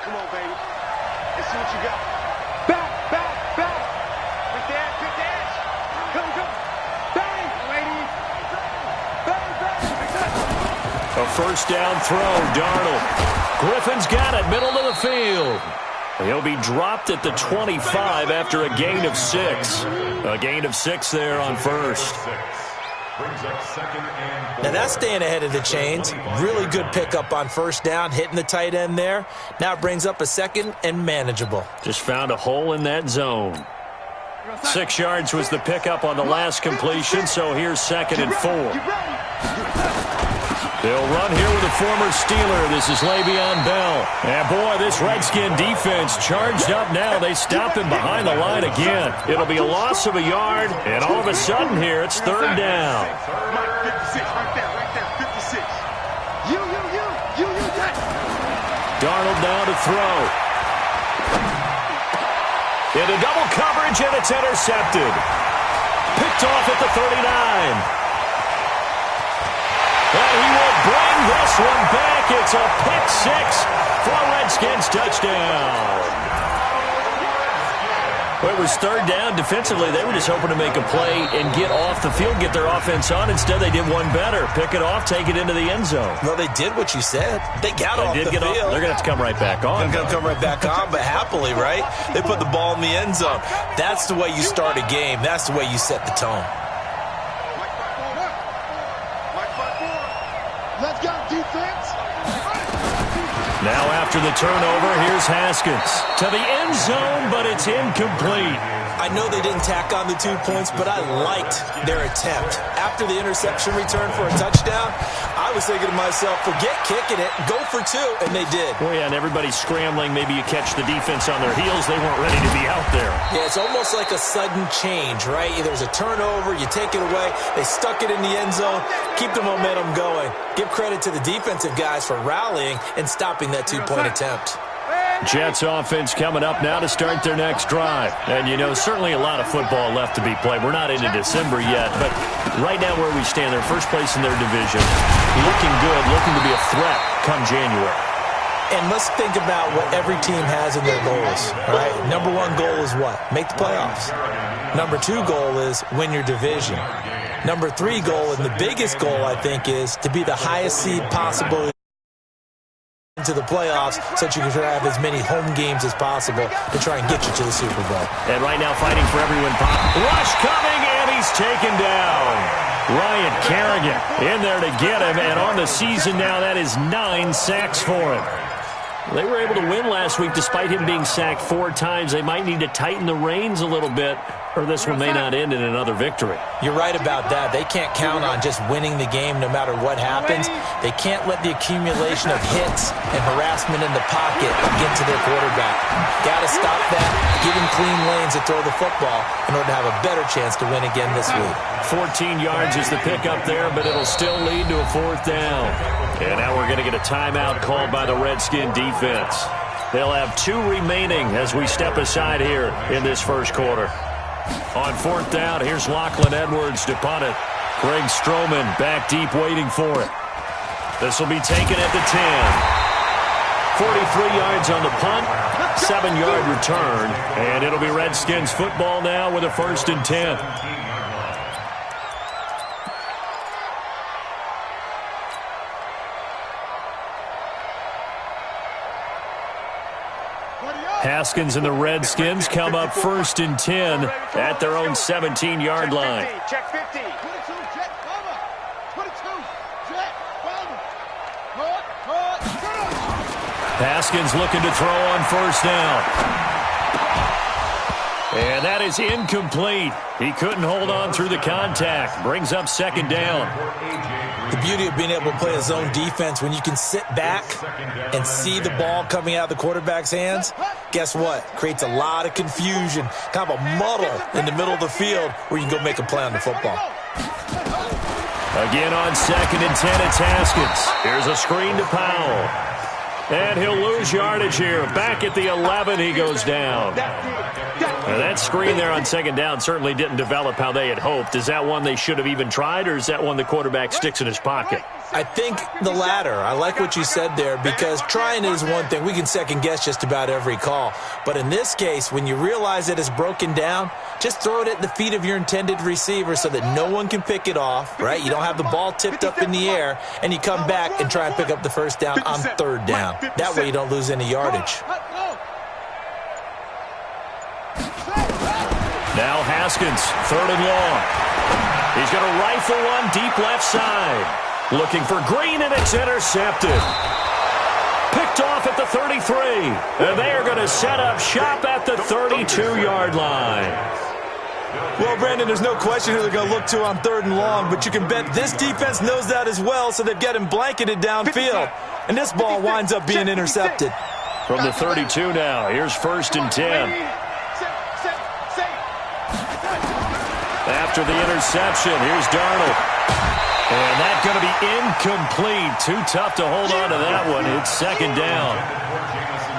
Come on, baby. Let's see what you got. Back. Good dash. Come. Bang, ladies. Bang. A first down throw, Darnold. Griffin's got it, middle of the field. He'll be dropped at the 25 after a gain of 6. A gain of 6 there on first. Now that's staying ahead of the chains. Really good pickup on first down, hitting the tight end there. Now it brings up a second and manageable. Just found a hole in that zone. 6 yards was the pickup on the last completion, so here's 2nd and 4. They'll run here with a former Steeler. This is Le'Veon Bell. And boy, this Redskin defense charged up now. They stop him behind the line again. It'll be a loss of a yard, and all of a sudden here, it's 3rd down. 56, right there, 56. You. Darnold now to throw. Into double coverage, and it's intercepted. Picked off at the 39. And he will bring this one back. It's a pick-6 for a Redskins touchdown. Well, it was 3rd down. Defensively, they were just hoping to make a play and get off the field, get their offense on. Instead, they did one better. Pick it off, take it into the end zone. Well, they did what you said. They got off the field. They're going to have to come right back on. They're going to come right back on, but happily, right? They put the ball in the end zone. That's the way you start a game. That's the way you set the tone. Let's go, defense. Now after the turnover, here's Haskins. To the end zone, but it's incomplete. I know they didn't tack on the 2 points, but I liked their attempt. After the interception return for a touchdown, I was thinking to myself, forget kicking it, go for 2, and they did. Oh, yeah, and everybody's scrambling. Maybe you catch the defense on their heels. They weren't ready to be out there. Yeah, it's almost like a sudden change, right? There's a turnover, you take it away, they stuck it in the end zone, keep the momentum going. Give credit to the defensive guys for rallying and stopping that 2-point attempt. Jets offense coming up now to start their next drive. And, certainly a lot of football left to be played. We're not into December yet, but right now where we stand, they're first place in their division. Looking good, looking to be a threat come January. And let's think about what every team has in their goals, right? Number 1 goal is what? Make the playoffs. Number 2 goal is win your division. Number 3 goal, and the biggest goal, I think, is to be the highest seed possible into the playoffs so that you can have as many home games as possible to try and get you to the Super Bowl. And right now fighting for everyone. Rush coming, and he's taken down. Ryan Kerrigan in there to get him, and on the season now, that is 9 sacks for him. They were able to win last week despite him being sacked 4 times. They might need to tighten the reins a little bit, or this one may not end in another victory. You're right about that. They can't count on just winning the game no matter what happens. They can't let the accumulation of hits and harassment in the pocket get to their quarterback. Got to stop that, give him clean lanes to throw the football in order to have a better chance to win again this week. 14 yards is the pickup there, but it'll still lead to a 4th down. And now we're going to get a timeout called by the Redskin defense. They'll have 2 remaining as we step aside here in this first quarter. On 4th down, here's Lachlan Edwards to punt it. Greg Stroman back deep waiting for it. This will be taken at the 10. 43 yards on the punt, 7-yard return, and it'll be Redskins football now with a 1st and 10. Haskins and the Redskins come up 1st and 10 at their own 17-yard line. Check 50. 22, check, cover. 22, check, cover. Haskins looking to throw on 1st down. And that is incomplete. He couldn't hold on through the contact. Brings up 2nd down. The beauty of being able to play a zone defense when you can sit back and see the ball coming out of the quarterback's hands, guess what? Creates a lot of confusion, kind of a muddle in the middle of the field where you can go make a play on the football. Again on 2nd and 10, it's Haskins. Here's a screen to Powell. And he'll lose yardage here. Back at the 11, he goes down. Now that screen there on 2nd down certainly didn't develop how they had hoped. Is that one they should have even tried, or is that one the quarterback sticks in his pocket? I think the latter. I like what you said there because trying is one thing. We can second guess just about every call. But in this case, when you realize that it's broken down, just throw it at the feet of your intended receiver so that no one can pick it off, right? You don't have the ball tipped up in the air, and you come back and try and pick up the first down on third down. That way you don't lose any yardage. Now Haskins, third and long. He's going to rifle one deep left side. Looking for Green, and it's intercepted. Picked off at the 33. And they are going to set up shop at the 32-yard line. Well, Brandon, there's no question who they're going to look to on third and long, but you can bet this defense knows that as well, so they've got him blanketed downfield. And this ball winds up being intercepted. From the 32 now, here's first and 10. After the interception, here's Darnold. And that's going to be incomplete. Too tough to hold on to that one. It's second down.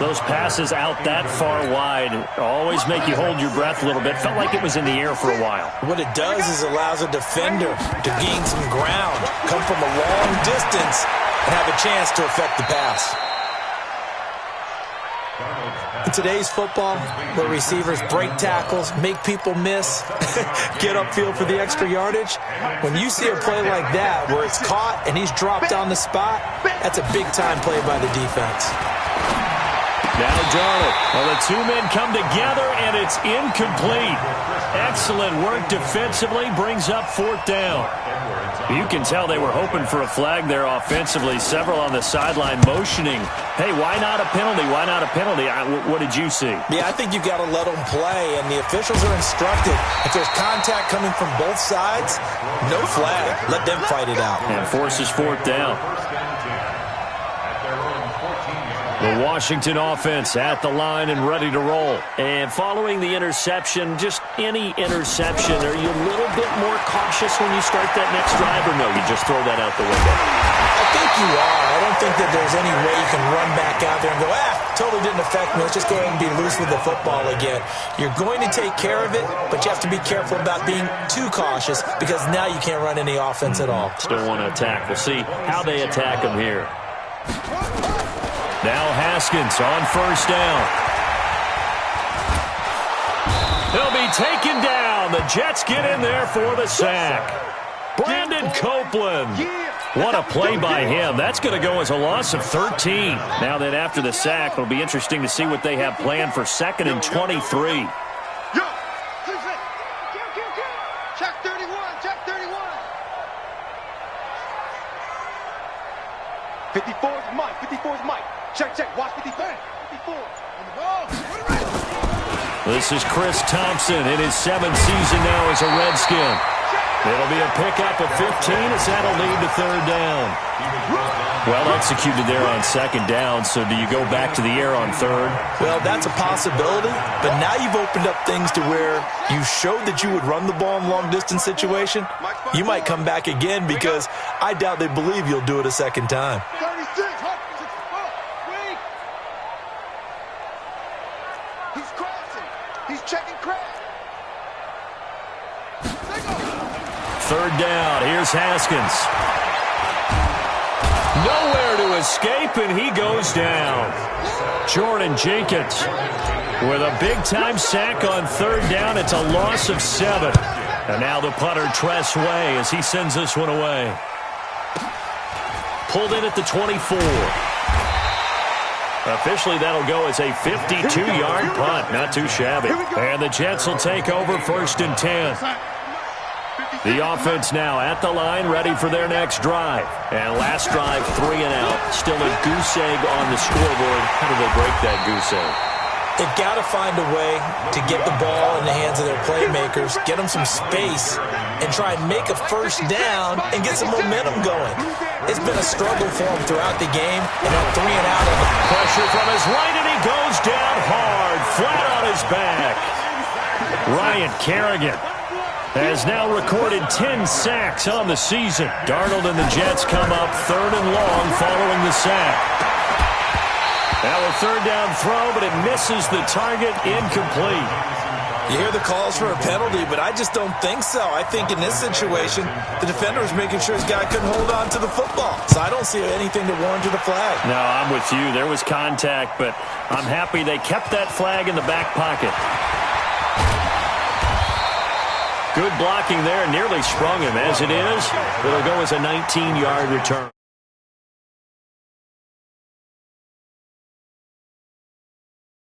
Those passes out that far wide always make you hold your breath a little bit. Felt like it was in the air for a while. What it does is allows a defender to gain some ground, come from a long distance, and have a chance to affect the pass. In today's football, where receivers break tackles, make people miss, get upfield for the extra yardage, when you see a play like that where it's caught and he's dropped on the spot, that's a big-time play by the defense. Now Darnold. Well, the two men come together, and it's incomplete. Excellent work defensively, brings up fourth down. You can tell they were hoping for a flag there offensively. Several on the sideline motioning. Hey, why not a penalty? Why not a penalty? What did you see? Yeah, I think you've got to let them play, and the officials are instructed. If there's contact coming from both sides, no flag. Let them fight it out. And forces fourth down. The Washington offense at the line and ready to roll. And following the interception, just any interception, are you a little bit more cautious when you start that next drive, or no, you just throw that out the window? I think you are. I don't think that there's any way you can run back out there and go, totally didn't affect me. Let's just go ahead and be loose with the football again. You're going to take care of it, but you have to be careful about being too cautious because now you can't run any offense at all. Still want to attack. We'll see how they attack them here. Now Haskins on first down. He'll be taken down. The Jets get in there for the sack. Brandon Copeland. What a play by him. That's going to go as a loss of 13. Now that after the sack, it'll be interesting to see what they have planned for second and 23. Check 31, check 31. 54's Mike, 54's Mike. Check, watch 54. 54. On the ball. This is Chris Thompson in his 7th season now as a Redskin. It'll be a pickup of 15 as that'll lead to third down. Well executed there on second down, so do you go back to the air on third? Well, that's a possibility, but now you've opened up things to where you showed that you would run the ball in long-distance situation. You might come back again because I doubt they believe you'll do it a second time. 36, wait. He's crossing. He's checking crack. Third down. Here's Haskins. Nowhere to escape, and he goes down. Jordan Jenkins with a big-time sack on third down. It's a loss of 7. And now the punter, Tress Way, as he sends this one away. Pulled in at the 24. Officially, that'll go as a 52-yard punt. Not too shabby. And the Jets will take over first and 10. The offense now at the line, ready for their next drive. And last drive, 3 and out. Still a goose egg on the scoreboard. How do they break that goose egg? They've got to find a way to get the ball in the hands of their playmakers, get them some space, and try and make a first down and get some momentum going. It's been a struggle for them throughout the game, and now 3 and out. Pressure from his right, and he goes down hard, flat on his back. Ryan Kerrigan has now recorded 10 sacks on the season. Darnold and the Jets come up third and long following the sack. Now a third down throw, but it misses the target, incomplete. You hear the calls for a penalty, but I just don't think so. I think in this situation, the defender was making sure his guy couldn't hold on to the football. So I don't see anything to warrant a flag. No, I'm with you. There was contact, but I'm happy they kept that flag in the back pocket. Good blocking there. Nearly sprung him. As it is, it'll go as a 19-yard return.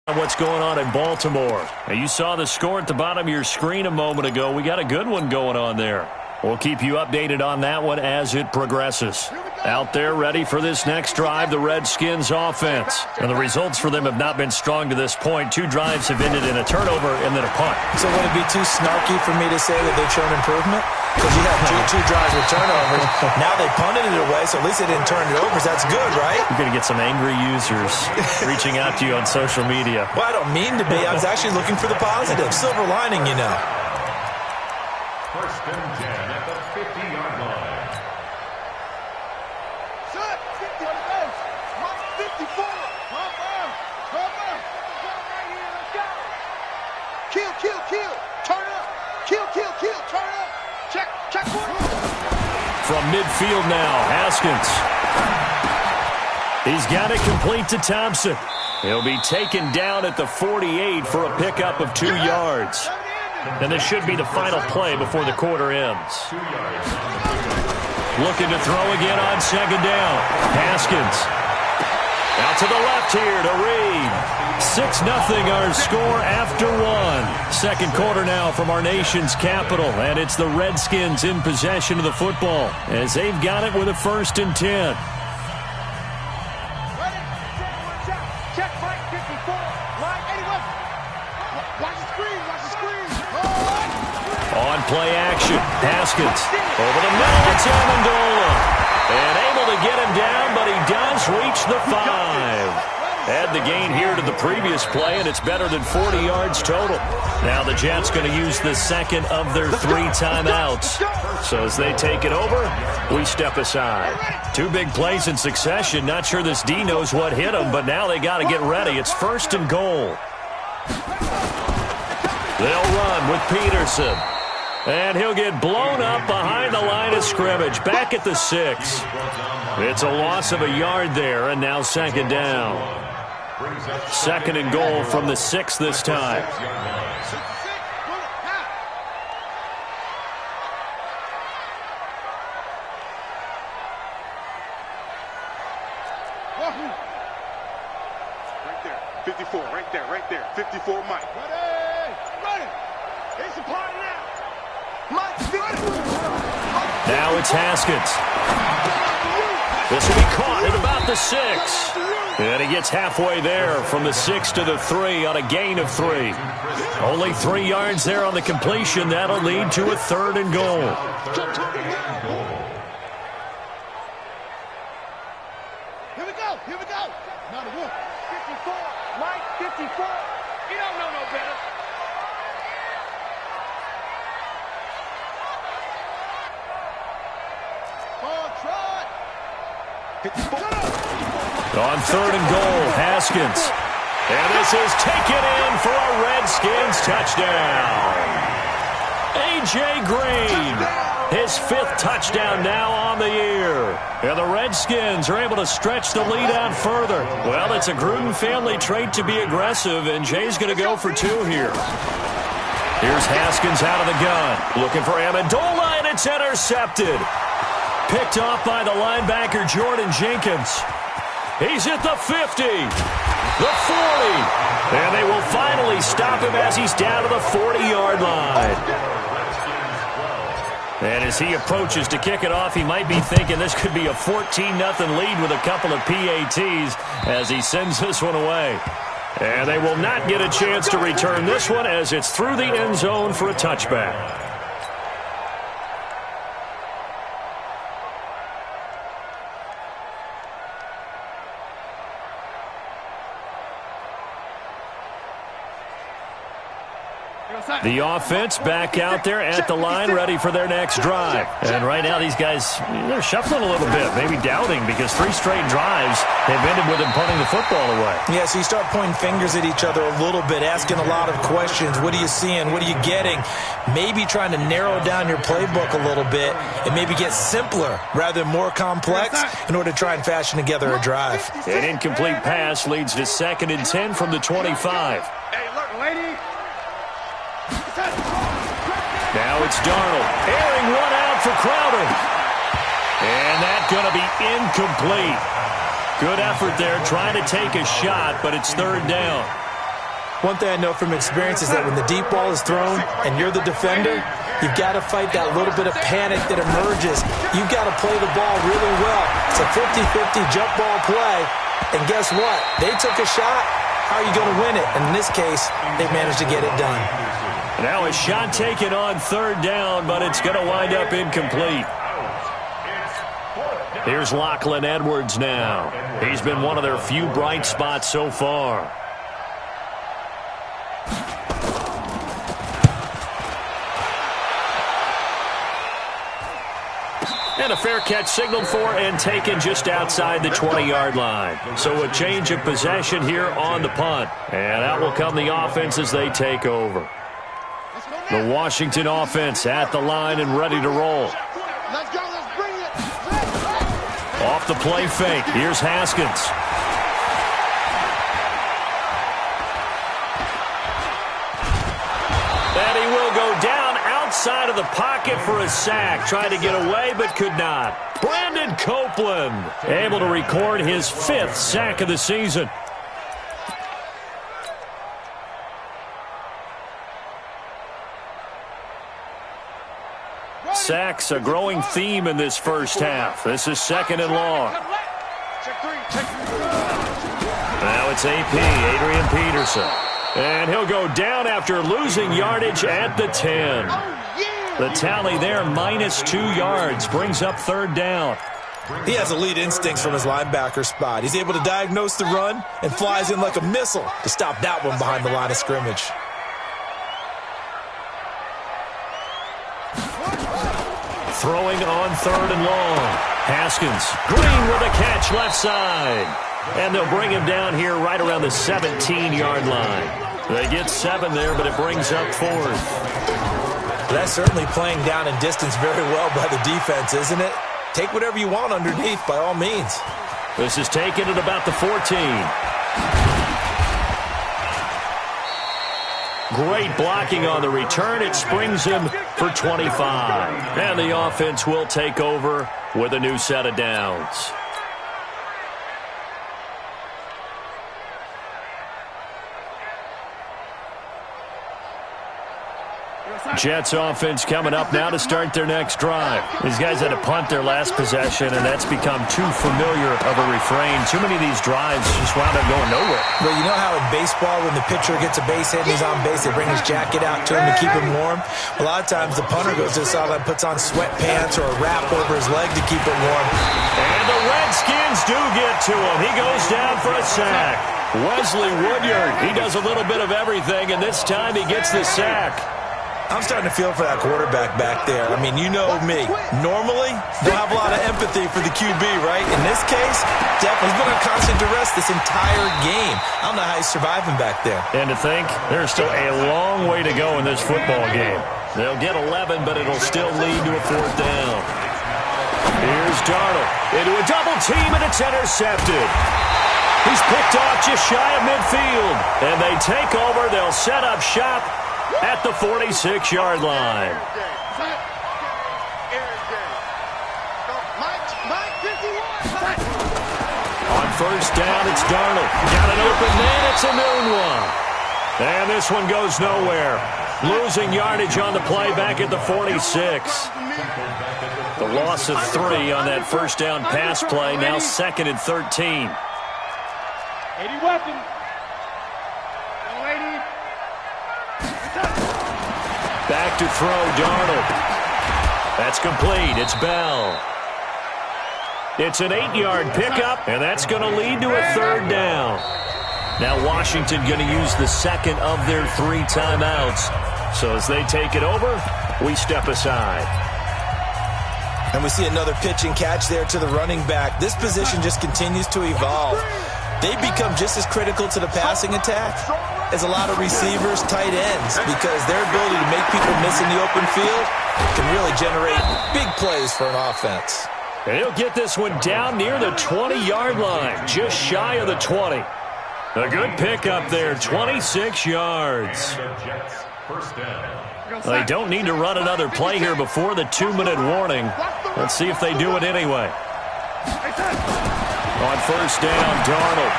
What's going on in Baltimore? Now, you saw the score at the bottom of your screen a moment ago. We got a good one going on there. We'll keep you updated on that one as it progresses. Out there ready for this next drive, the Redskins offense. And the results for them have not been strong to this point. 2 drives have ended in a turnover and then a punt. So would it be too snarky for me to say that they've shown improvement? Because you have two drives with turnovers. Now they punted it away, so at least they didn't turn it over. So that's good, right? You're going to get some angry users reaching out to you on social media. Well, I don't mean to be. I was actually looking for the positive. Silver lining, you know. First and 10 at the 50-yard line. Set, 50 on the bench. Mark 54. Come on. Right here, let's go. Kill. Turn up. Kill. Turn up. Check one. From midfield now, Haskins. He's got it complete to Thompson. He'll be taken down at the 48 for a pickup of 2 yards. And this should be the final play before the quarter ends. Looking to throw again on second down. Haskins. Out to the left here to Reed. 6-0 our score after 1. Second quarter now from our nation's capital. And it's the Redskins in possession of the football as they've got it with a 1st and 10. Check Mike 54. Mike 81. Watch the screen. On play action, Haskins over the middle, it's Amendola. And able to get him down, but he does reach the 5. Add the gain here to the previous play, and it's better than 40 yards total. Now the Jets going to use the second of their 3 timeouts. So as they take it over, we step aside. 2 big plays in succession. Not sure this D knows what hit him, but now they got to get ready. It's 1st and goal. They'll run with Peterson. And he'll get blown up behind the line of scrimmage. Back at the 6. It's a loss of a yard there, and now second down. 2nd and goal from the 6 this time. Right there. 54, right there. 54, Mike. Ready. It's a party now. Now it's Haskins. This will be caught at about the 6. And he gets halfway there from the 6 to the 3 on a gain of 3. Only 3 yards there on the completion. That'll lead to a 3rd and goal. Here we go. Not a wolf. 54. Mike 54. You don't know no better. On 3rd and goal, Haskins. And this is taken in for a Redskins touchdown. A.J. Green, his 5th touchdown now on the year. And the Redskins are able to stretch the lead out further. Well, it's a Gruden family trait to be aggressive, and Jay's going to go for 2 here. Here's Haskins out of the gun. Looking for Amendola, and it's intercepted. Picked off by the linebacker, Jordan Jenkins. He's at the 50, the 40, and they will finally stop him as he's down to the 40-yard line. And as he approaches to kick it off, he might be thinking this could be a 14-0 lead with a couple of PATs as he sends this one away. And they will not get a chance to return this one as it's through the end zone for a touchback. The offense back out there at the line, ready for their next drive. And right now, these guys, they're shuffling a little bit, maybe doubting, because 3 straight drives have ended with them punting the football away. Yeah, so you start pointing fingers at each other a little bit, asking a lot of questions. What are you seeing? What are you getting? Maybe trying to narrow down your playbook a little bit and maybe get simpler rather than more complex in order to try and fashion together a drive. An incomplete pass leads to 2nd and 10 from the 25. Hey, look, lady. Now it's Darnold, airing one out for Crowder. And that's going to be incomplete. Good effort there, trying to take a shot, but it's 3rd down. One thing I know from experience is that when the deep ball is thrown and you're the defender, you've got to fight that little bit of panic that emerges. You've got to play the ball really well. It's a 50-50 jump ball play. And guess what? They took a shot. How are you going to win it? And in this case, they managed to get it done. Now a shot taken on 3rd down, but it's going to wind up incomplete. Here's Lachlan Edwards now. He's been one of their few bright spots so far. And a fair catch signaled for and taken just outside the 20-yard line. So a change of possession here on the punt. And out will come the offense as they take over. The Washington offense at the line and ready to roll. Let's go, let's bring it. Off the play fake. Here's Haskins. And he will go down outside of the pocket for a sack. Tried to get away, but could not. Brandon Copeland able to record his 5th sack of the season. Sacks, a growing theme in this first half. This is 2nd and long. Now it's AP, Adrian Peterson. And he'll go down after losing yardage at the 10. The tally there, -2 yards, brings up 3rd down. He has elite instincts from his linebacker spot. He's able to diagnose the run and flies in like a missile to stop that one behind the line of scrimmage. Throwing on 3rd and long. Haskins, Green with a catch left side. And they'll bring him down here right around the 17-yard line. They get 7 there, but it brings up 4th. That's certainly playing down in distance very well by the defense, isn't it? Take whatever you want underneath, by all means. This is taken at about the 14. Great blocking on the return. It springs him for 25. And the offense will take over with a new set of downs. Jets offense coming up now to start their next drive. These guys had to punt their last possession, and that's become too familiar of a refrain. Too many of these drives just wound up going nowhere. Well, you know how in baseball, when the pitcher gets a base hit and he's on base, they bring his jacket out to him to keep him warm? A lot of times the punter goes to the sideline, puts on sweatpants or a wrap over his leg to keep it warm. And the Redskins do get to him. He goes down for a sack. Wesley Woodyard, he does a little bit of everything, and this time he gets the sack. I'm starting to feel for that quarterback back there. I mean, you know me. Normally, don't have a lot of empathy for the QB, right? In this case, definitely he's been on constant duress this entire game. I don't know how he's surviving back there. And to think, there's still a long way to go in this football game. They'll get 11, but it'll still lead to a 4th down. Here's Darnold into a double team, and it's intercepted. He's picked off just shy of midfield. And they take over. They'll set up shop at the 46-yard line. On 1st down, it's Darnold. Got an open man. It's a noon one. And this one goes nowhere. Losing yardage on the play back at the 46. The loss of 3 on that 1st down pass play. Now 2nd and 13. 80 weapon. Back to throw, Darnold. That's complete. It's Bell. It's an 8-yard pickup, and that's going to lead to a 3rd down. Now Washington going to use the 2nd of their 3 timeouts So as they take it over, we step aside. And we see another pitch and catch there to the running back. This position just continues to evolve. They become just as critical to the passing attack as a lot of receivers, tight ends, because their ability to make people miss in the open field can really generate big plays for an offense. And he'll get this one down near the 20-yard line, just shy of the 20. A good pickup there, 26 yards. They don't need to run another play here before the 2-minute warning. Let's see if they do it anyway. On first down, Darnold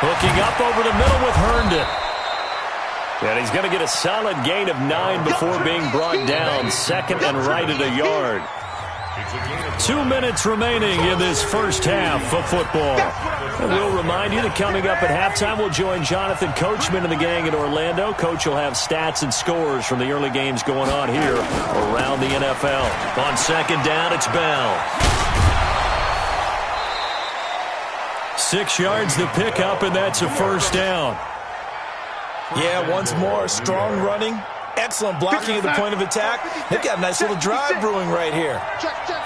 hooking up over the middle with Herndon. And he's going to get a solid gain of 9 before being brought down, second and right at a yard. 2 minutes remaining in this first half of football. And we'll remind you that coming up at halftime, we'll join Jonathan Coachman and the gang in Orlando. Coach will have stats and scores from the early games going on here around the NFL. On second down, it's Bell. 6 yards the pickup, and that's a first down. Yeah, once more, strong running. Excellent blocking at the point of attack. They've got a nice little drive brewing right here.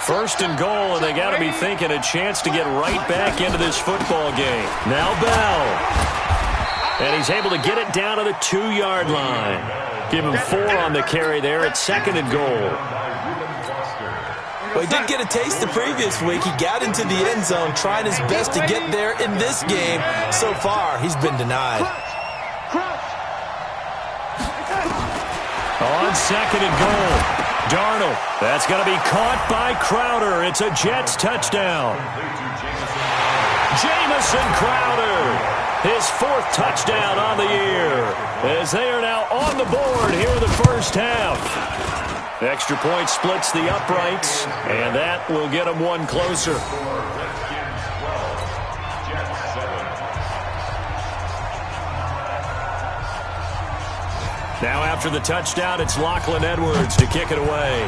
First and goal, and they got to be thinking a chance to get right back into this football game. Now Bell. And he's able to get it down to the 2-yard line. Give him 4 on the carry there at second and goal. Well, he did get a taste the previous week. He got into the end zone trying his best to get there in this game. So far, he's been denied. On second and goal, Darnold. That's going to be caught by Crowder. It's a Jets touchdown. Jamison Crowder, his 4th touchdown on the year, as they are now on the board here in the first half. Extra point splits the uprights, and that will get them one closer. Now after the touchdown, it's Lachlan Edwards to kick it away.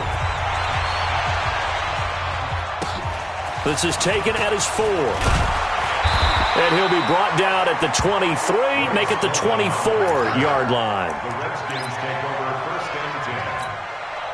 This is taken at his 4. And he'll be brought down at the 23, make it the 24-yard line. The Redskins take over first and 10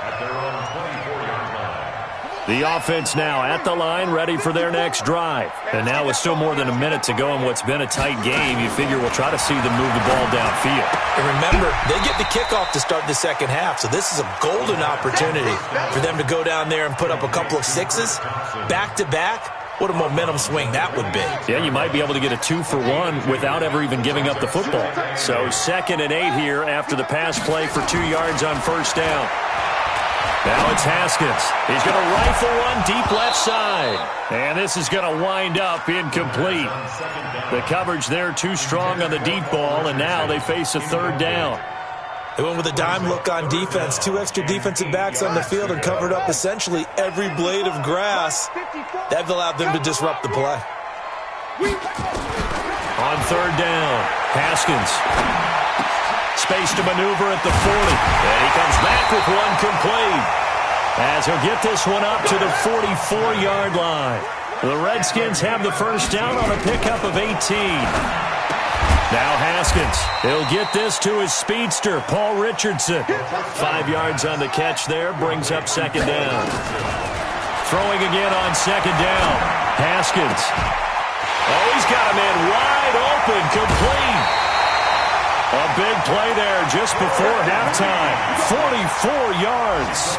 at their own 24-yard line. The offense now at the line, ready for their next drive. And now with still more than a minute to go in what's been a tight game, you figure we'll try to see them move the ball downfield. And remember, they get the kickoff to start the second half, so this is a golden opportunity for them to go down there and put up a couple of 6s back-to-back. What a momentum swing that would be. Yeah, you might be able to get a 2-for-1 without ever even giving up the football. So second and 8 here after the pass play for 2 yards on first down. Now it's Haskins. He's going to rifle one deep left side. And this is going to wind up incomplete. The coverage there too strong on the deep ball, and now they face a third down. They went with a dime look on defense. 2 extra defensive backs on the field and covered up essentially every blade of grass. That allowed them to disrupt the play. On third down, Haskins. Space to maneuver at the 40. And he comes back with one complete. As he'll get this one up to the 44-yard line. The Redskins have the first down on a pickup of 18. Now Haskins. He'll get this to his speedster, Paul Richardson. 5 yards on the catch there. Brings up second down. Throwing again on second down. Haskins. Oh, he's got him in wide open. Complete. A big play there just before halftime. 44 yards.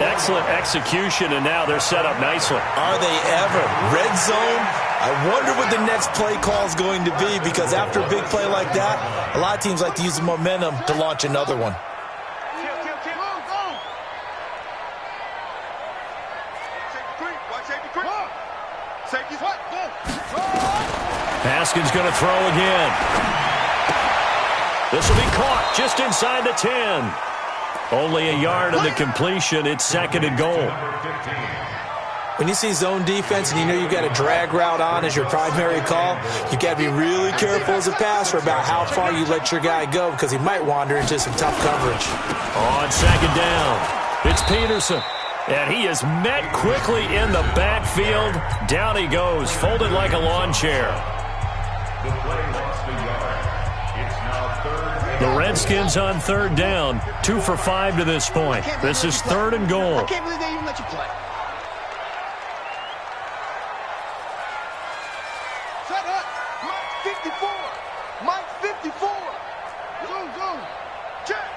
Excellent execution, and now they're set up nicely. Are they ever? Red zone? I wonder what the next play call is going to be, because after a big play like that, a lot of teams like to use the momentum to launch another one. Haskins going to throw again. This will be caught just inside the 10. Only a yard on the completion. It's second and goal. When you see zone defense and you know you've got a drag route on as your primary call, you got to be really careful as a passer about how far you let your guy go, because he might wander into some tough coverage. On second down, it's Peterson. And he is met quickly in the backfield. Down he goes, folded like a lawn chair. The play lost a yard. It's now third The Redskins on third down, 2 for 5 to this point. This is 3rd and goal. I can't believe they even let you play. Set up. Mike 54. Mike 54. Zoom. Check.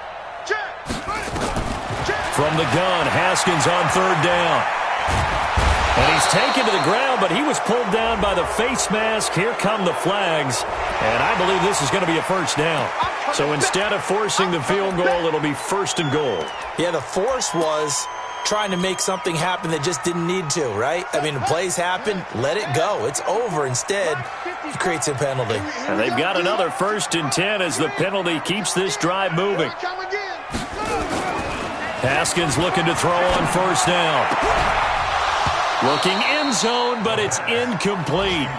From the gun, Haskins on third down. And he's taken to the ground, but he was pulled down by the face mask. Here come the flags. And I believe this is going to be a first down. So instead of forcing the field goal, it'll be 1st and goal. Yeah, the force was trying to make something happen that just didn't need to, right? I mean, the plays happen, let it go. It's over. Instead, he creates a penalty. And they've got another 1st and 10 as the penalty keeps this drive moving. Haskins looking to throw on 1st down. Looking end zone, but it's incomplete.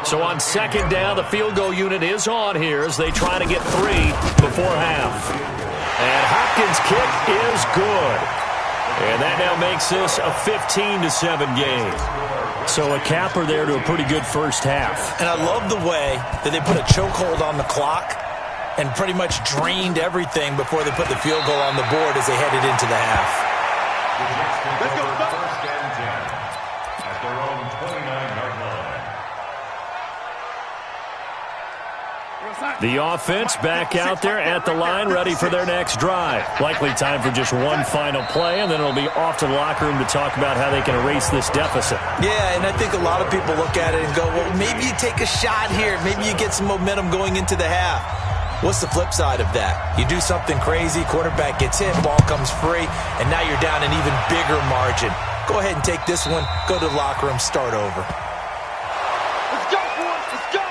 So on 2nd down, the field goal unit is on here as they try to get 3 before half. And Hopkins' kick is good. And that now makes this a 15-7 game. So a capper there to a pretty good first half. And I love the way that they put a chokehold on the clock and pretty much drained everything before they put the field goal on the board as they headed into the half. Let's go. First and 10 at their own 29-yard line. The offense back out there at the line, ready for their next drive. Likely time for just one final play, and then it'll be off to the locker room to talk about how they can erase this deficit. Yeah, and I think a lot of people look at it and go, well, maybe you take a shot here. Maybe you get some momentum going into the half. What's the flip side of that? You do something crazy, quarterback gets hit, ball comes free, and now you're down an even bigger margin. Go ahead and take this one, go to the locker room, start over. Let's go, boys. Let's go.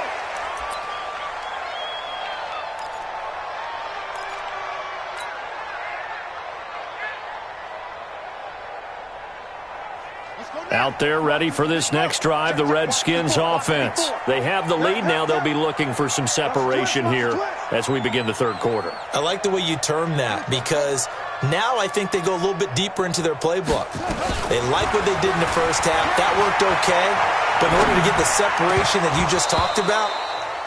Out there ready for this next drive, the Redskins offense. They have the lead now. They'll be looking for some separation here as we begin the 3rd quarter. I like the way you term that because now I think they go a little bit deeper into their playbook. They like what they did in the first half. That worked okay. But in order to get the separation that you just talked about,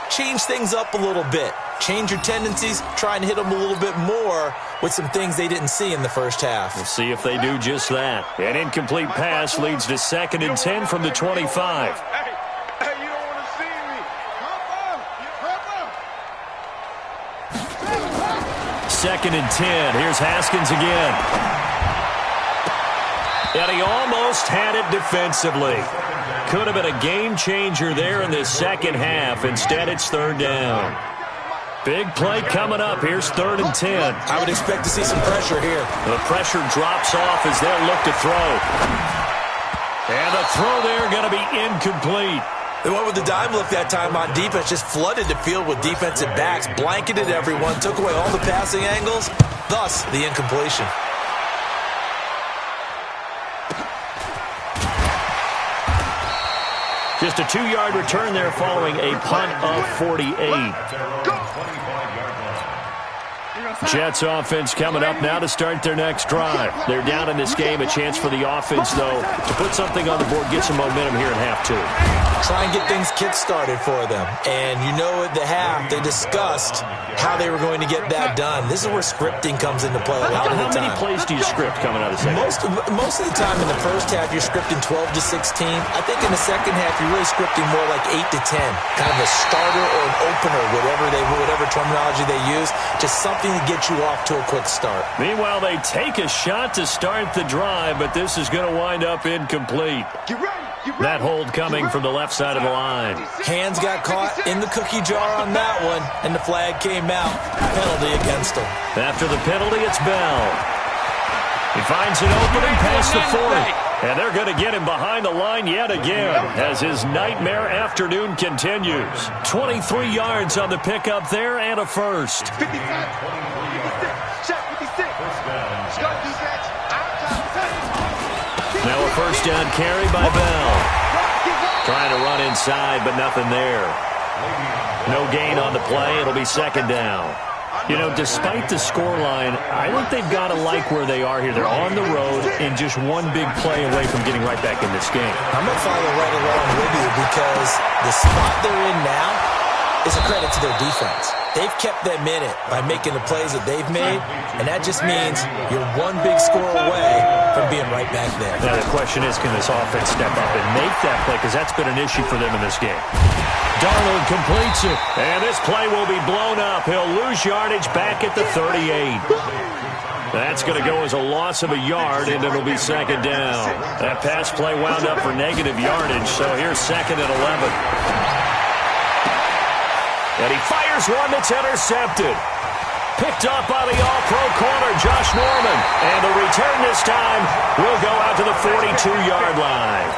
change things up a little bit. Change your tendencies, try and hit them a little bit more with some things they didn't see in the first half. We'll see if they do just that. An incomplete pass leads to 2nd and 10 from the 25. Hey, you don't want to see me. Hop 2nd and 10. Here's Haskins again. And he almost had it defensively. Could have been a game changer there in the second half. Instead, it's 3rd down. Big play coming up. Here's 3rd and 10. I would expect to see some pressure here. The pressure drops off as they'll look to throw. And the throw there going to be incomplete. They went with the dime look that time on defense, just flooded the field with defensive backs, blanketed everyone, took away all the passing angles, thus the incompletion. Just a 2-yard return there following a punt of 48. Jets offense coming up now to start their next drive. They're down in this game. A chance for the offense, though, to put something on the board, get some momentum here in half 2. Try and get things kick-started for them. And you know at the half, they discussed how they were going to get that done. This is where scripting comes into play a lot of the time. How many plays do you script coming out of the second? Most of the time in the first half, you're scripting 12 to 16. I think in the second half, you're really scripting more like 8 to 10. Kind of a starter or an opener, whatever terminology they use. Just something to get you off to a quick start. Meanwhile, they take a shot to start the drive, but this is going to wind up incomplete. That hold coming from the left side of the line. Hands got caught in the cookie jar on that one, and the flag came out. Penalty against him. After the penalty, it's Bell. He finds an opening past the 40. And they're going to get him behind the line yet again as his nightmare afternoon continues. 23 yards on the pickup there and a first. 55, 56, check 56. Let's go, defense. Now a first down carry by Bell. Trying to run inside, but nothing there. No gain on the play. It'll be 2nd down. You know, despite the scoreline, I think they've got to like where they are here. They're on the road and just one big play away from getting right back in this game. I'm going to follow right along with you because the spot they're in now is a credit to their defense. They've kept them in it by making the plays that they've made, and that just means you're one big score away from being right back there. Now the question is, can this offense step up and make that play? Because that's been an issue for them in this game. Darnold completes it, and this play will be blown up. He'll lose yardage back at the 38. That's going to go as a loss of a yard, and it'll be second down. That pass play wound up for negative yardage, so here's second and 11. And he fires one that's intercepted. Picked up by the all-pro corner, Josh Norman. And the return this time will go out to the 42-yard line.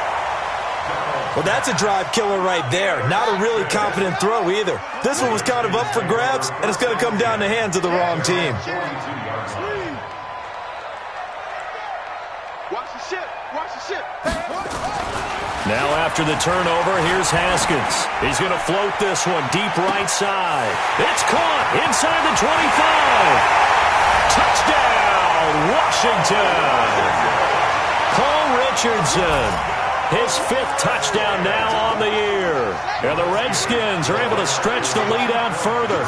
Well, that's a drive killer right there. Not a really confident throw either. This one was kind of up for grabs, and it's going to come down the hands of the wrong team. Watch the ship. Watch the ship. Now after the turnover, here's Haskins. He's going to float this one deep right side. It's caught inside the 25. Touchdown, Washington. Paul Richardson. His 5th touchdown now on the year. And the Redskins are able to stretch the lead out further.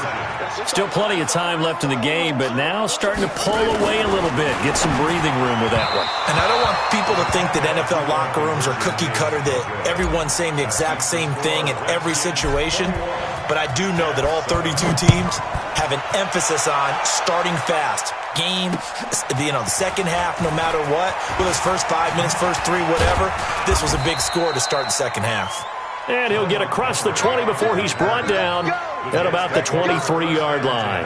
Still plenty of time left in the game, but now starting to pull away a little bit. Get some breathing room with that one. And I don't want people to think that NFL locker rooms are cookie cutter, that everyone's saying the exact same thing in every situation. But I do know that all 32 teams have an emphasis on starting fast. Game, the second half, no matter what, with his first 5 minutes, first 3, whatever, this was a big score to start the second half. And he'll get across the 20 before he's brought down at about the 23-yard line.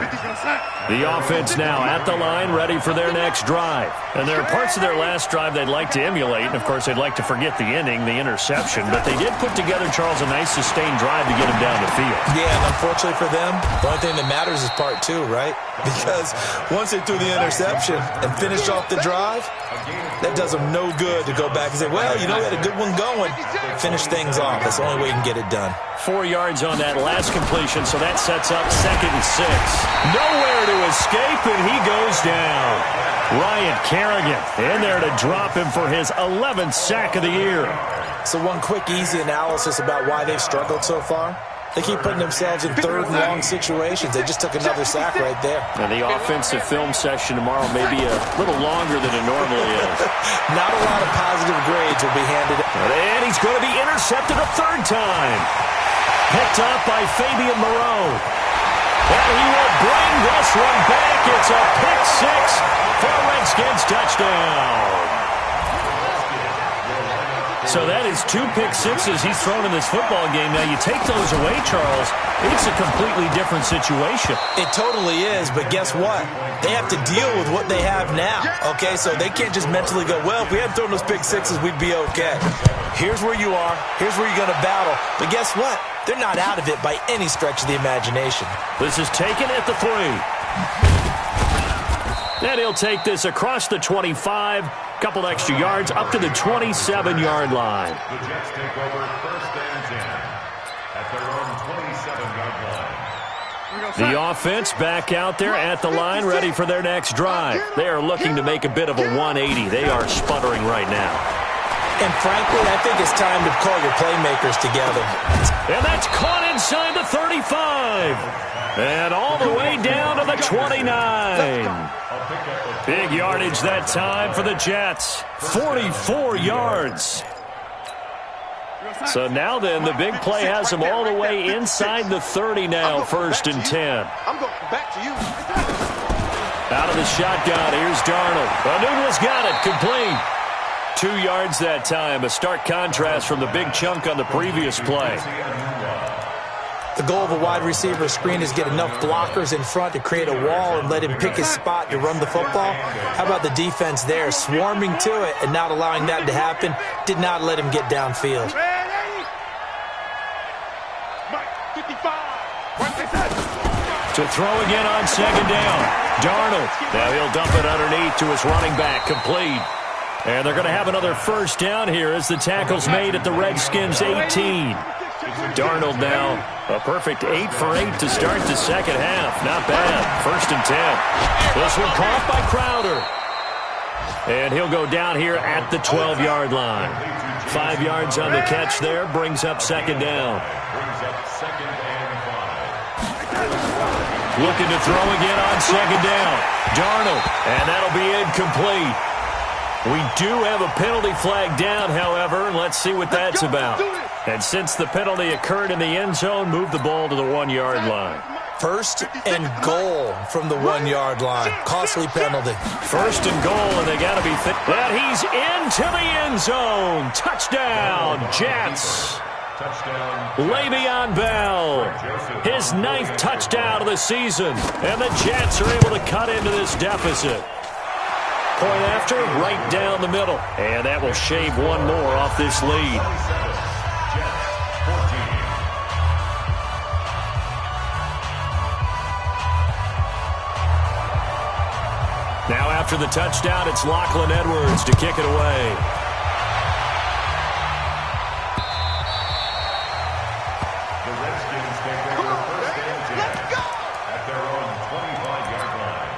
The offense now at the line, ready for their next drive. And there are parts of their last drive they'd like to emulate. And, of course, they'd like to forget the ending, the interception. But they did put together, Charles, a nice sustained drive to get him down the field. Yeah, and unfortunately for them, the only thing that matters is part 2, right? Because once they threw the interception and finished off the drive, that does them no good to go back and say, well, we had a good one going. Finish things off. That's the only way you can get it done. 4 yards on that last completion, so that sets up second and 6. Nowhere to escape, and he goes down. Ryan Kerrigan in there to drop him for his 11th sack of the year. So one quick, easy analysis about why they've struggled so far. They keep putting themselves in third and long situations. They just took another sack right there. And the offensive film session tomorrow may be a little longer than it normally is. Not a lot of positive grades will be handed. And he's going to be intercepted a 3rd time. Picked up by Fabian Moreau. And he will bring this one back. It's a pick 6 for a Redskins touchdown. So that is 2 pick 6s he's thrown in this football game. Now, you take those away, Charles, it's a completely different situation. It totally is, but guess what? They have to deal with what they have now, okay? So they can't just mentally go, well, if we hadn't thrown those pick 6s, we'd be okay. Here's where you are. Here's where you're going to battle. But guess what? They're not out of it by any stretch of the imagination. This is taken at the 3. And he'll take this across the 25, couple extra yards, up to the 27-yard line. The Jets take over 1st and 10 at their own 27-yard line. The offense back out there at the line, ready for their next drive. They are looking to make a bit of a 180. They are sputtering right now. And frankly, I think it's time to call your playmakers together. And that's caught inside the 35. And all the way down to the 29. Big yardage that time for the Jets. 44 yards. So now then, the big play has them all the way inside the 30 now, 1st and 10. I'm going back to you. Out of the shotgun, here's Darnold. Anunwa's got it, complete. 2 yards that time, a stark contrast from the big chunk on the previous play. The goal of a wide receiver screen is get enough blockers in front to create a wall and let him pick his spot to run the football. How about the defense there, swarming to it and not allowing that to happen? Did not let him get downfield. To throw again on second down. Darnold. Now he'll dump it underneath to his running back, complete. And they're going to have another 1st down here as the tackle's made at the Redskins' 18. Darnold now, a perfect 8 for 8 to start the second half. Not bad. 1st and 10. This one caught by Crowder. And he'll go down here at the 12-yard line. 5 yards on the catch there, brings up 2nd down. Looking to throw again on 2nd down. Darnold, and that'll be incomplete. We do have a penalty flag down, however. Let's see what that's about. And since the penalty occurred in the end zone, move the ball to the 1-yard line. 1st and goal from the 1-yard line. Costly penalty. 1st and goal, and they got to be fit. And he's into the end zone. Touchdown, Jets. Le'Veon Bell, his 9th touchdown of the season. And the Jets are able to cut into this deficit. Point after, right down the middle. And that will shave one more off this lead. Now after the touchdown, it's Lachlan Edwards to kick it away. The Redskins take over 1st and 10 at their own 25-yard line.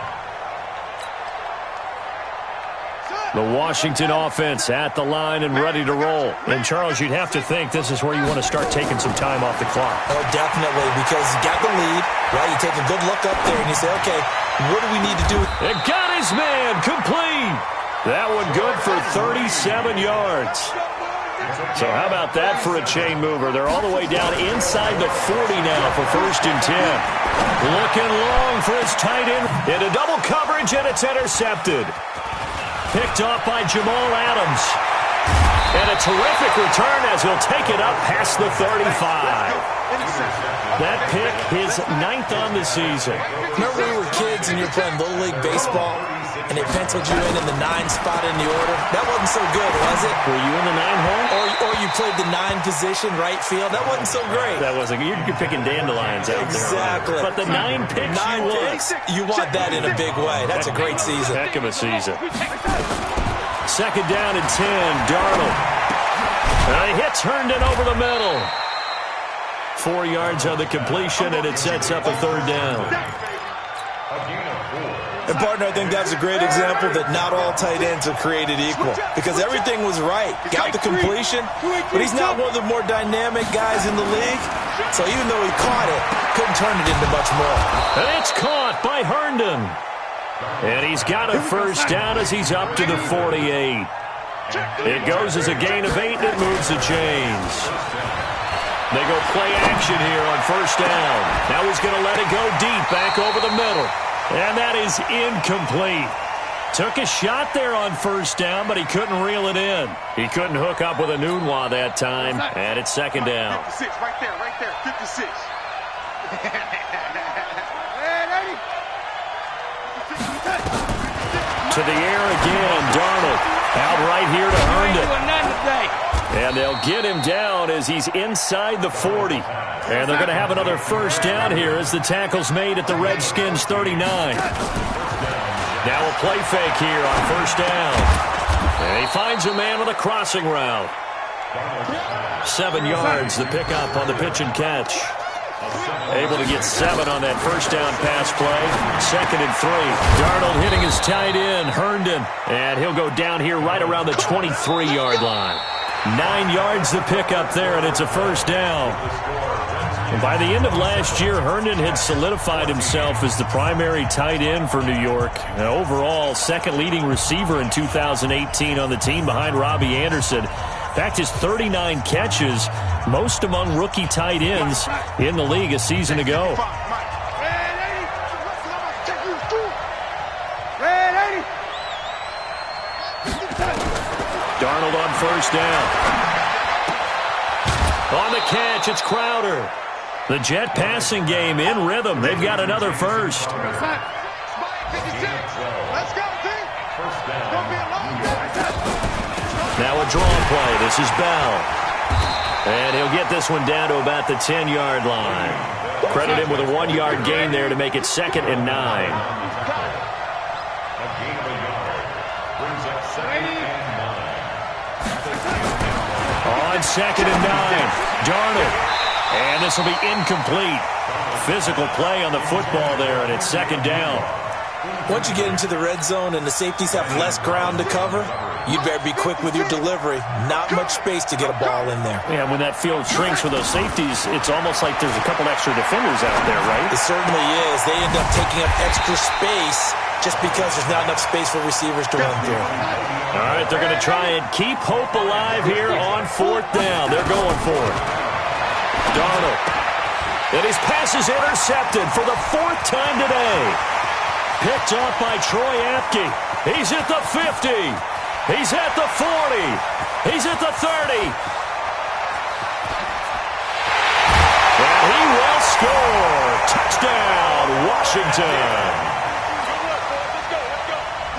The Washington offense at the line and ready to roll. And, Charles, you'd have to think this is where you want to start taking some time off the clock. Oh, definitely, because you got the lead, right? You take a good look up there and you say, okay, what do we need to do? It got his man complete. That one good for 37 yards. So how about that for a chain mover? They're all the way down inside the 40 now for 1st and 10. Looking long for his tight end. Into double coverage, and it's intercepted. Picked off by Jamal Adams. And a terrific return as he'll take it up past the 35. That pick, his 9th on the season. Remember when we were kids and you were playing Little League Baseball and they penciled you in the 9 spot in the order? That wasn't so good, was it? Were you in the 9 hole? Or you played the 9 position, right field? That wasn't so great. That wasn't. You're picking dandelions out exactly. there. But the 9 picks you want that in a big way. That's a great season. Heck of a season. 2nd down and 10. Darnold. He hits Herndon over the middle. 4 yards on the completion, and it sets up a 3rd down. And, partner, I think that's a great example that not all tight ends are created equal because everything was right. Got the completion, but he's not one of the more dynamic guys in the league. So even though he caught it, couldn't turn it into much more. And it's caught by Herndon. And he's got a 1st down as he's up to the 48. It goes as a gain of 8, and it moves the chains. They go play action here on 1st down. Now he's going to let it go deep, back over the middle. And that is incomplete. Took a shot there on 1st down, but he couldn't reel it in. He couldn't hook up with a Nunwa that time, and it's 2nd down. 56, right there, 56. To the air again, Darnold. Out right here to Herndon. And they'll get him down as he's inside the 40. And they're going to have another 1st down here as the tackle's made at the Redskins 39. Now a play fake here on 1st down. And he finds a man with a crossing route. 7 yards, the pickup on the pitch and catch. Able to get 7 on that 1st down pass play. 2nd and 3. Darnold hitting his tight end, Herndon. And he'll go down here right around the 23-yard line. 9 yards the pickup there, and it's a 1st down. And by the end of last year, Herndon had solidified himself as the primary tight end for New York. And overall, 2nd leading receiver in 2018 on the team behind Robbie Anderson. In fact, his 39 catches, most among rookie tight ends in the league a season ago. Darnold on 1st down. On the catch, it's Crowder. The Jet passing game in rhythm. They've got another 1st. Now a draw play. This is Bell. And he'll get this one down to about the 10-yard line. Credit him with a 1-yard gain there to make it 2nd and 9. On 2nd and 9. Darnold. And this will be incomplete. Physical play on the football there, and it's 2nd down. Once you get into the red zone and the safeties have less ground to cover, you'd better be quick with your delivery. Not much space to get a ball in there. Yeah, when that field shrinks with those safeties, it's almost like there's a couple extra defenders out there, right? It certainly is. They end up taking up extra space just because there's not enough space for receivers to run through. All right, they're going to try and keep hope alive here on 4th down. They're going for it. Darnold. And his pass is intercepted for the 4th time today. Picked off by Troy Apke. He's at the 50. He's at the 40. He's at the 30. And he will score. Touchdown, Washington.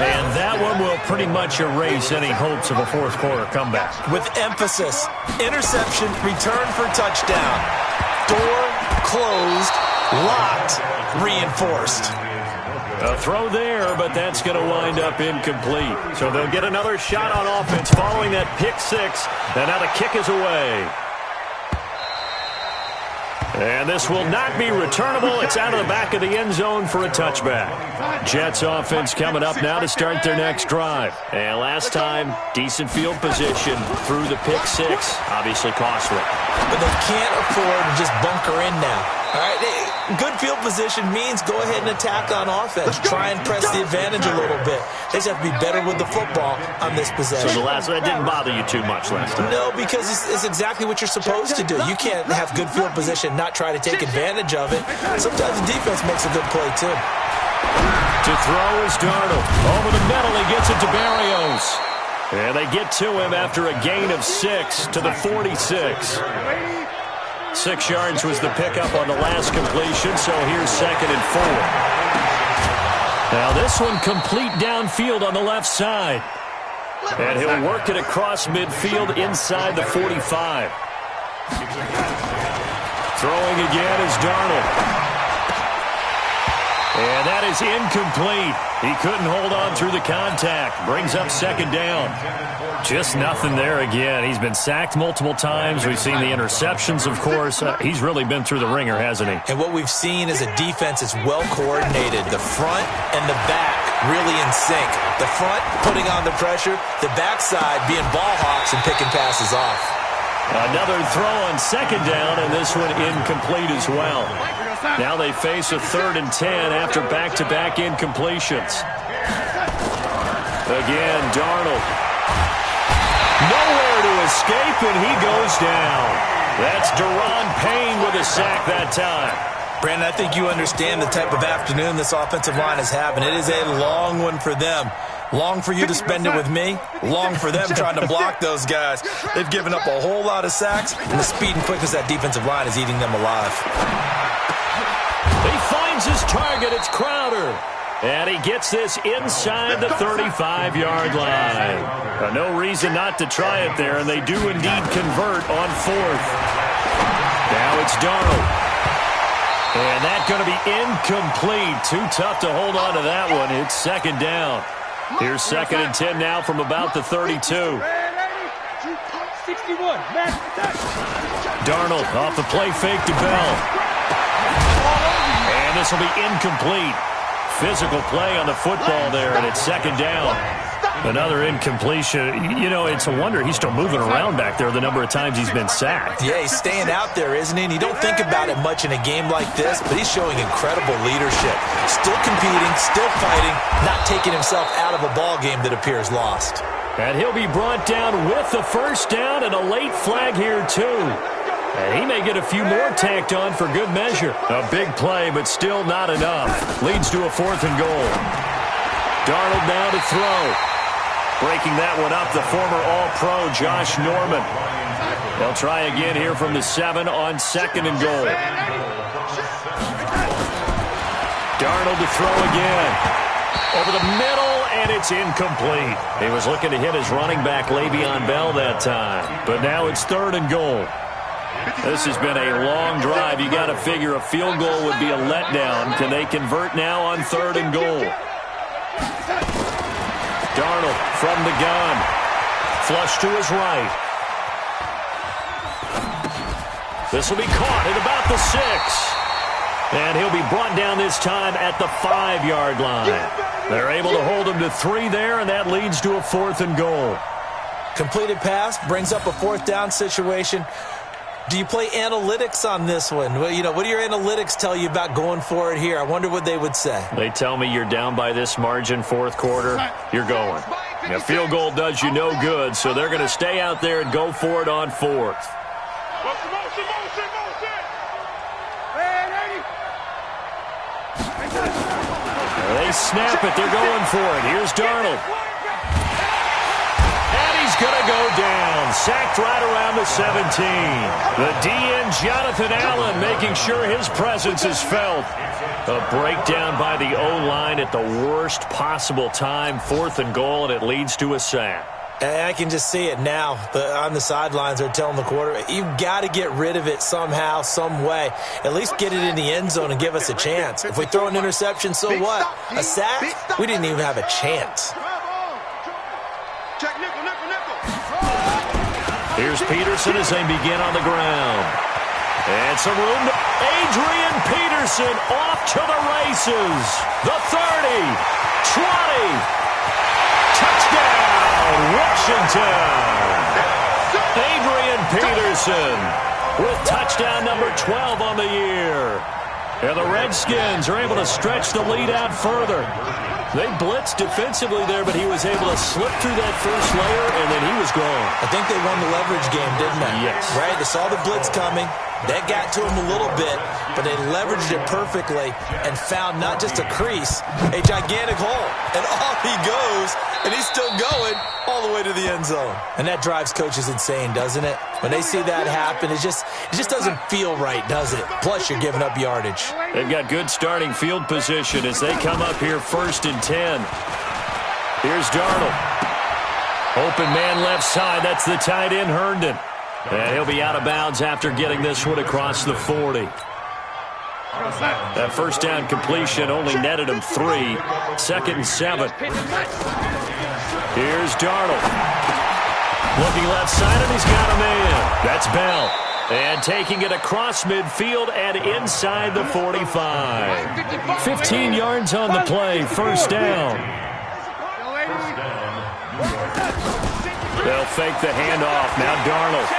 And that one will pretty much erase any hopes of a fourth-quarter comeback. With emphasis, interception, return for touchdown. Door closed, locked, reinforced. A throw there, but that's going to wind up incomplete. So they'll get another shot on offense following that pick 6. And now the kick is away. And this will not be returnable. It's out of the back of the end zone for a touchback. Jets offense coming up now to start their next drive. And last time, decent field position through the pick 6. Obviously costly. But they can't afford to just bunker in now. All right, good field position means go ahead and attack on offense. Try and press the advantage a little bit. They just have to be better with the football on this possession. So that didn't bother you too much last time? No, because it's exactly what you're supposed to do. You can't have good field position, not try to take advantage of it. Sometimes the defense makes a good play, too. To throw is Darnold. Over the middle, he gets it to Barrios. And they get to him after a gain of 6 to the 46. 6 yards was the pickup on the last completion, so here's 2nd and 4. Now this one complete downfield on the left side. And he'll work it across midfield inside the 45. Throwing again is Darnold. And that is incomplete. He couldn't hold on through the contact. Brings up 2nd down. Just nothing there again. He's been sacked multiple times. We've seen the interceptions, of course. He's really been through the ringer, hasn't he? And what we've seen is a defense that's well coordinated. The front and the back really in sync. The front putting on the pressure. The backside being ball hawks and picking passes off. Another throw on 2nd down, and this one incomplete as well. Now they face a 3rd and 10 after back-to-back incompletions. Again, Darnold. Nowhere to escape, and he goes down. That's Deron Payne with a sack that time. Brandon, I think you understand the type of afternoon this offensive line is having. It is a long one for them. Long for you to spend it with me. Long for them trying to block those guys. They've given up a whole lot of sacks, and the speed and quickness of that defensive line is eating them alive. He finds his target. It's Crowder. And he gets this inside the 35-yard line. No reason not to try it there, and they do indeed convert on 4th. Now it's Darnold. And that's going to be incomplete. Too tough to hold on to that one. It's 2nd down. Here's 2nd and 10 now from about the 32. Darnold off the play fake to Bell. And this will be incomplete. Physical play on the football there, and it's 2nd down. Another incompletion. You know, it's a wonder he's still moving around back there the number of times he's been sacked. Yeah, he's staying out there, isn't he? And you don't think about it much in a game like this, but he's showing incredible leadership. Still competing, still fighting, not taking himself out of a ball game that appears lost. And he'll be brought down with the 1st down and a late flag here, too. And he may get a few more tacked on for good measure. A big play, but still not enough. Leads to a 4th and goal. Darnold now to throw. Breaking that one up, the former All-Pro Josh Norman. They'll try again here from the 7 on 2nd and goal. Darnold to throw again. Over the middle, and it's incomplete. He was looking to hit his running back, Le'Veon Bell, that time. But now it's 3rd and goal. This has been a long drive. You got to figure a field goal would be a letdown. Can they convert now on 3rd and goal? Darnold from the gun. Flush to his right. This will be caught at about the 6. And he'll be brought down this time at the 5-yard line. They're able to hold him to 3 there, and that leads to a 4th and goal. Completed pass brings up a 4th down situation. Do you play analytics on this one? Well, what do your analytics tell you about going for it here? I wonder what they would say. They tell me you're down by this margin 4th quarter, you're going. A field goal does you no good, so they're going to stay out there and go for it on 4th. They snap it. They're going for it. Here's Darnold. And he's going to go down. Sacked right around the 17. The DN, Jonathan Allen, making sure his presence is felt. A breakdown by the O-line at the worst possible time. 4th and goal, and it leads to a sack. I can just see it now. On the sidelines, they're telling the quarterback, you've got to get rid of it somehow, some way. At least get it in the end zone and give us a chance. If we throw an interception, so what? A sack? We didn't even have a chance. Here's Peterson as they begin on the ground. And some room to Adrian Peterson off to the races. The 30, 20, touchdown, Washington. Adrian Peterson with touchdown number 12 on the year. And the Redskins are able to stretch the lead out further. They blitzed defensively there, but he was able to slip through that first layer, and then he was gone. I think they won the leverage game, didn't they? Yes. Right? They saw the blitz coming. That got to him a little bit, but they leveraged it perfectly and found not just a crease, a gigantic hole. And off he goes, and he's still going all the way to the end zone. And that drives coaches insane, doesn't it? When they see that happen, it just doesn't feel right, does it? Plus, you're giving up yardage. They've got good starting field position as they come up here 1st and 10. Here's Darnold. Open man left side. That's the tight end, Herndon. And he'll be out of bounds after getting this one across the 40. That first down completion only netted him 3. 2nd and 7. Here's Darnold. Looking left side, and he's got a man. That's Bell. And taking it across midfield and inside the 45. 15 yards on the play, 1st down. They'll fake the handoff. Now Darnold.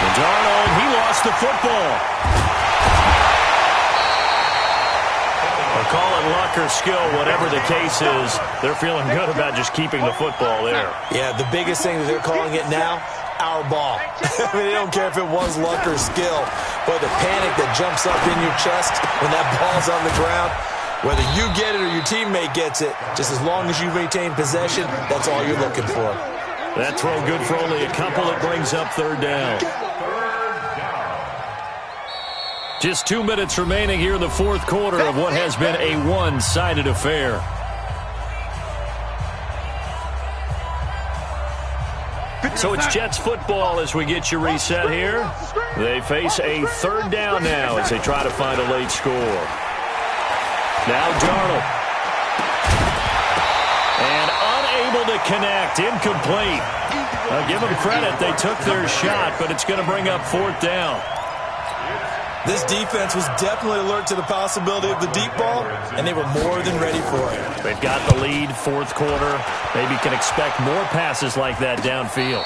And Darnold, he lost the football. I'll call it luck or skill, whatever the case is. They're feeling good about just keeping the football there. Yeah, the biggest thing that they're calling it now, our ball. I mean, they don't care if it was luck or skill, but the panic that jumps up in your chest when that ball's on the ground, whether you get it or your teammate gets it, just as long as you maintain possession, that's all you're looking for. That throw good for only a couple. It brings up 3rd down. Just 2 minutes remaining here in the 4th quarter of what has been a one-sided affair. So it's Jets football as we get you reset here. They face a 3rd down now as they try to find a late score. Now Darnold. And unable to connect. Incomplete. I'll give them credit. They took their shot, but it's going to bring up 4th down. This defense was definitely alert to the possibility of the deep ball, and they were more than ready for it. They've got the lead, 4th quarter. Maybe can expect more passes like that downfield.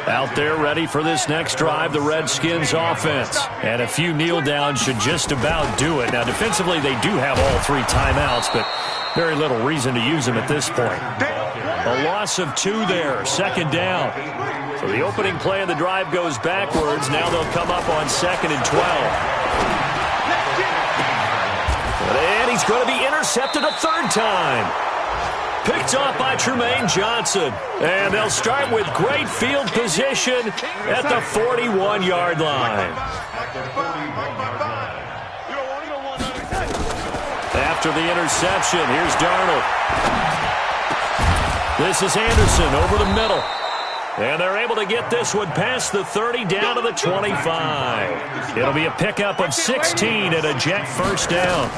Out there ready for this next drive, the Redskins offense. And a few kneel downs should just about do it. Now, defensively, they do have all 3 timeouts, but very little reason to use them at this point. A loss of 2 there, 2nd down. So the opening play of the drive goes backwards. Now they'll come up on 2nd and 12. And he's going to be intercepted a 3rd time. Picked off by Tremaine Johnson. And they'll start with great field position at the 41-yard line. After the interception, here's Darnold. This is Anderson over the middle. And they're able to get this one past the 30 down to the 25. It'll be a pickup of 16 and a Jet 1st down.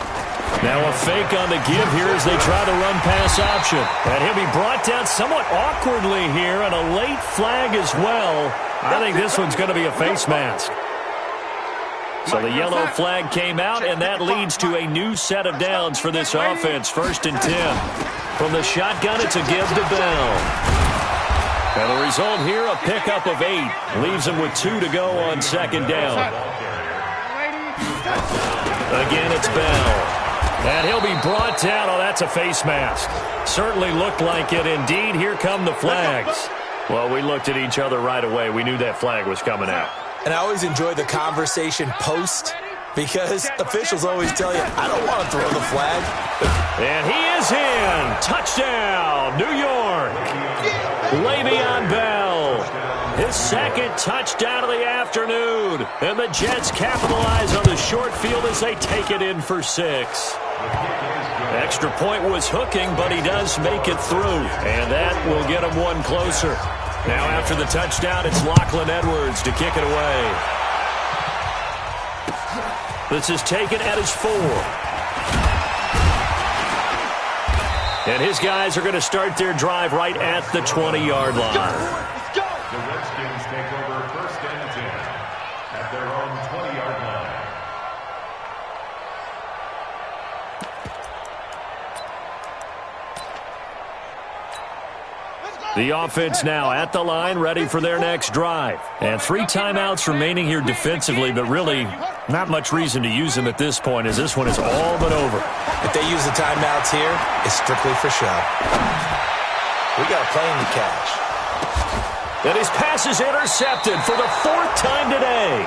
Now a fake on the give here as they try the run-pass option. And he'll be brought down somewhat awkwardly here, and a late flag as well. I think this one's going to be a face mask. So the yellow flag came out, and that leads to a new set of downs for this offense. 1st and 10. From the shotgun, it's a give to Bell. And the result here, a pickup of 8. Leaves him with 2 to go on 2nd down. Again, it's Bell. And he'll be brought down. Oh, that's a face mask. Certainly looked like it. Indeed, here come the flags. Well, we looked at each other right away. We knew that flag was coming out. And I always enjoy the conversation post because officials always tell you, I don't want to throw the flag. And he is in. Touchdown, New York. Le'Veon Bell. His 2nd touchdown of the afternoon. And the Jets capitalize on the short field as they take it in for 6. Extra point was hooking, but he does make it through. And that will get him one closer. Now after the touchdown, it's Lachlan Edwards to kick it away. This is taken at his 4. And his guys are going to start their drive right at the 20-yard line. The Redskins take over 1st and 10 at their own 20-yard line. The offense now at the line, ready for their next drive. And 3 timeouts remaining here defensively, but really not much reason to use them at this point as this one is all but over. If they use the timeouts here, it's strictly for show. We got a plane to catch. And his pass is intercepted for the 4th time today.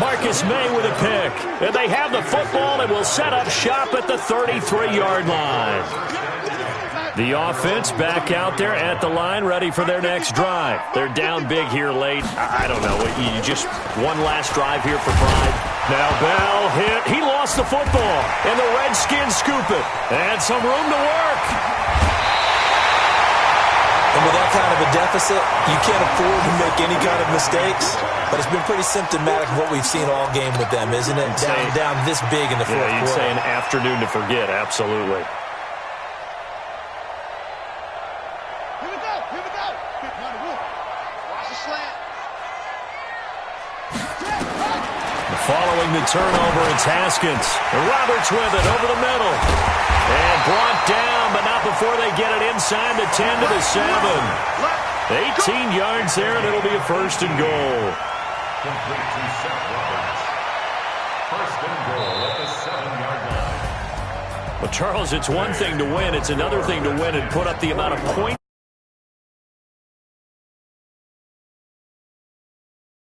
Marcus May with a pick. And they have the football and will set up shop at the 33-yard line. The offense back out there at the line, ready for their next drive. They're down big here late. I don't know. You just one last drive here for pride. Now Bell hit. He lost the football. And the Redskins scoop it. And some room to work. And with that kind of a deficit, you can't afford to make any kind of mistakes. But it's been pretty symptomatic of what we've seen all game with them, isn't it? Down this big in the fourth quarter. Yeah, you'd say an afternoon to forget. Absolutely. Following the turnover, it's Haskins. Roberts with it over the middle. And brought down, but not before they get it inside the 10 to the 7. 18 yards there, and it'll be a 1st and goal. Complete to Seth Roberts. 1st and goal at the 7-yard line. Well, Charles, it's one thing to win. It's another thing to win and put up the amount of points.